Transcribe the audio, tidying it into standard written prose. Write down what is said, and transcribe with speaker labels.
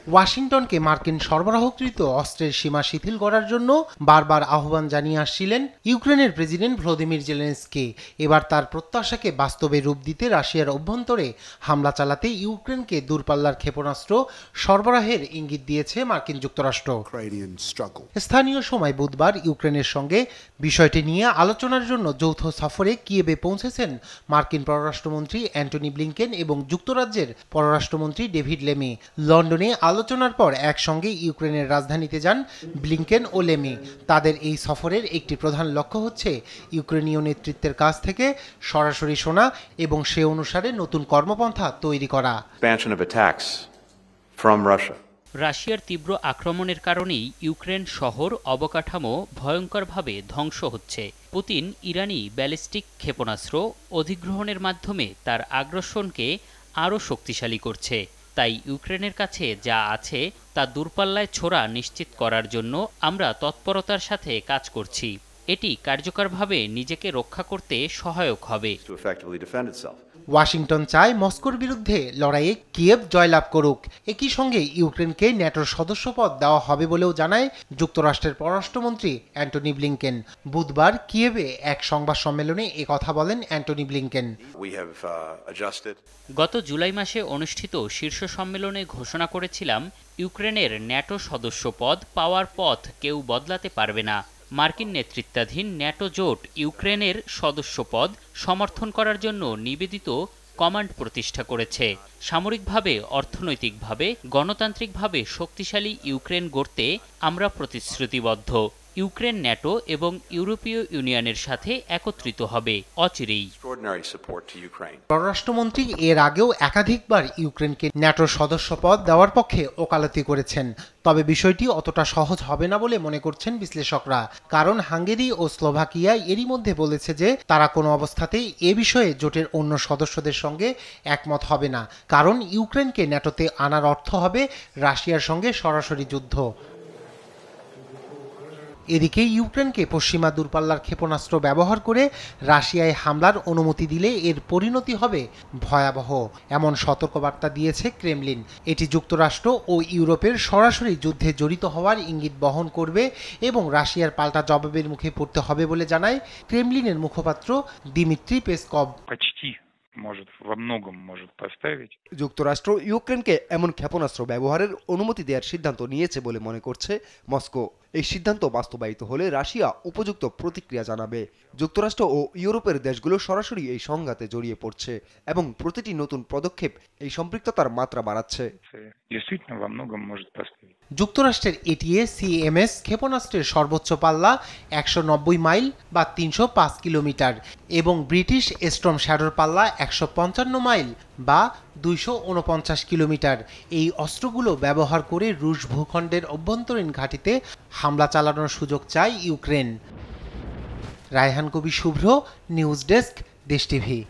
Speaker 1: ওয়াশিংটনকে মার্কিন সরবরাহকৃত অস্ত্রের সীমা শিথিল করার জন্য বারবার আহ্বান জানিয়ে আসছিলেন ইউক্রেনের প্রেসিডেন্ট ভলোদিমির জেলেনস্কি। এবার তার প্রত্যাশাকে বাস্তবে রূপ দিতে রাশিয়ার অভ্যন্তরে হামলা চালাতে ইউক্রেনকে দূরপাল্লার ক্ষেপণাস্ত্র সরবরাহের ইঙ্গিত দিয়েছে মার্কিন যুক্তরাষ্ট্র। স্থানীয় সময় বুধবার ইউক্রেনের সঙ্গে বিষয়টি নিয়ে আলোচনার জন্য যৌথ সফরে কিয়েভে পৌঁছেছেন মার্কিন পররাষ্ট্রমন্ত্রী অ্যান্টনি ব্লিংকেন এবং যুক্তরাজ্যের পররাষ্ট্রমন্ত্রী ডেভিড লেমি। লন্ডনে আলোচনার পর একসঙ্গে ইউক্রেনের রাজধানীতে যান ব্লিংকেন ও লেমি। তাদের এই সফরের একটি প্রধান লক্ষ্য হচ্ছে ইউক্রেনীয় নেতৃত্বের কাছ থেকে সরাসরি শোনা এবং সে অনুসারে নতুন কর্মপন্থা তৈরি করা।
Speaker 2: রাশিয়ার তীব্র আক্রমণের কারণেই ইউক্রেন শহর অবকাঠামো ভয়ঙ্করভাবে ধ্বংস হচ্ছে। পুতিন ইরানি ব্যালিস্টিক ক্ষেপণাস্ত্র অধিগ্রহণের মাধ্যমে তার আগ্রাসনকে আরও শক্তিশালী করছে। তাই ইউক্রেনের কাছে যা আছে তা দূরপাল্লায় ছোড়া নিশ্চিত করার জন্য আমরা তৎপরতার সাথে কাজ করছি। এটি কার্যকরভাবে নিজেকে রক্ষা করতে সহায়ক হবে।
Speaker 1: ওয়াশিংটন চায় মস্কোর বিরুদ্ধে লড়াইয়ে কিয়েভ জয়লাভ করুক। একই সঙ্গে ইউক্রেনকে ন্যাটোর সদস্যপদ দেওয়া হবে বলেও জানায় যুক্তরাষ্ট্রের পররাষ্ট্রমন্ত্রী অ্যান্টনি ব্লিংকেন। বুধবার কিয়েভে এক সংবাদ সম্মেলনে কথা বলেন অ্যান্টনি ব্লিংকেন।
Speaker 2: গত জুলাই মাসে অনুষ্ঠিত শীর্ষ সম্মেলনে ঘোষণা করেছিলাম, ইউক্রেনের ন্যাটো সদস্যপদ পাওয়ার পথ কেউ বদলাতে পারবে না। মার্কিন নেতৃত্বাধীন ন্যাটো জোট ইউক্রেনের সদস্যপদ সমর্থন করার জন্য নিবেদিত কমান্ড প্রতিষ্ঠা করেছে। সামরিকভাবে, অর্থনৈতিকভাবে, গণতান্ত্রিকভাবে শক্তিশালী ইউক্রেন গড়তে আমরা প্রতিশ্রুতিবদ্ধ। ইউক্রেন ন্যাটো এবং ইউরোপীয় ইউনিয়নের সাথে একত্রিত হবে অচিরেই।
Speaker 1: পররাষ্ট্রমন্ত্রী এর আগেও একাধিকবার ইউক্রেনকে ন্যাটোর সদস্যপদ দেওয়ার পক্ষে ওকালতি করেছেন। তবে বিষয়টি অতটা সহজ হবে না বলে মনে করছেন বিশ্লেষকরা। কারণ হাঙ্গেরি ও স্লোভাকিয়া এরই মধ্যে বলেছে যে তারা কোনো অবস্থাতেই এ বিষয়ে জোটের অন্য সদস্যদের সঙ্গে একমত হবে না। কারণ ইউক্রেনকে ন্যাটোতে আনার অর্থ হবে রাশিয়ার সঙ্গে সরাসরি যুদ্ধ। এদিকে ইউক্রেনকে পশ্চিমা দূরপাল্লার ক্ষেপণাস্ত্র ব্যবহার করে রাশিয়ায় হামলার অনুমতি দিলে এর পরিণতি হবে ভয়াবহ, এমন সতর্কবার্তা দিয়েছে ক্রেমলিন। এটি যুক্তরাষ্ট্র ও ইউরোপের সরাসরি যুদ্ধে জড়িত হওয়ার ইঙ্গিত বহন করবে এবং রাশিয়ার পাল্টা জবাবের মুখে পড়তে হবে বলে জানায় ক্রেমলিনের মুখপাত্র দিমিত্রি পেসকভ।
Speaker 3: যুক্তরাষ্ট্র ইউক্রেনকে এমন ক্ষেপণাস্ত্র ব্যবহারের অনুমতি দেওয়ার সিদ্ধান্ত নিয়েছে বলে মনে করছে মস্কো। এই সিদ্ধান্ত বাস্তবায়িত হলে রাশিয়া উপযুক্ত প্রতিক্রিয়া জানাবে। যুক্তরাষ্ট্র ও ইউরোপের দেশগুলো সরাসরি এই সংঘাতে জড়িয়ে পড়ছে এবং প্রতিটি নতুন পদক্ষেপ এই সম্পৃক্ততার মাত্রা বাড়াচ্ছে।
Speaker 1: যুক্তরাষ্ট্রের এটিএ-সিএমএস ক্ষেপণাস্ত্রের সর্বোচ্চ পাল্লা 190 মাইল বা 305 কিলোমিটার এবং ব্রিটিশ স্টর্ম শ্যাডোর পাল্লা 155 মাইল বা 249 কিলোমিটার। এই অস্ত্রগুলো ব্যবহার করে রুশ ভূখণ্ডের অভ্যন্তরীণ ঘাঁটিতে হামলা চালানোর সুযোগ চায় ইউক্রেন। রায়হান কবি শুভ্র, নিউজ ডেস্ক, দেশ টিভি।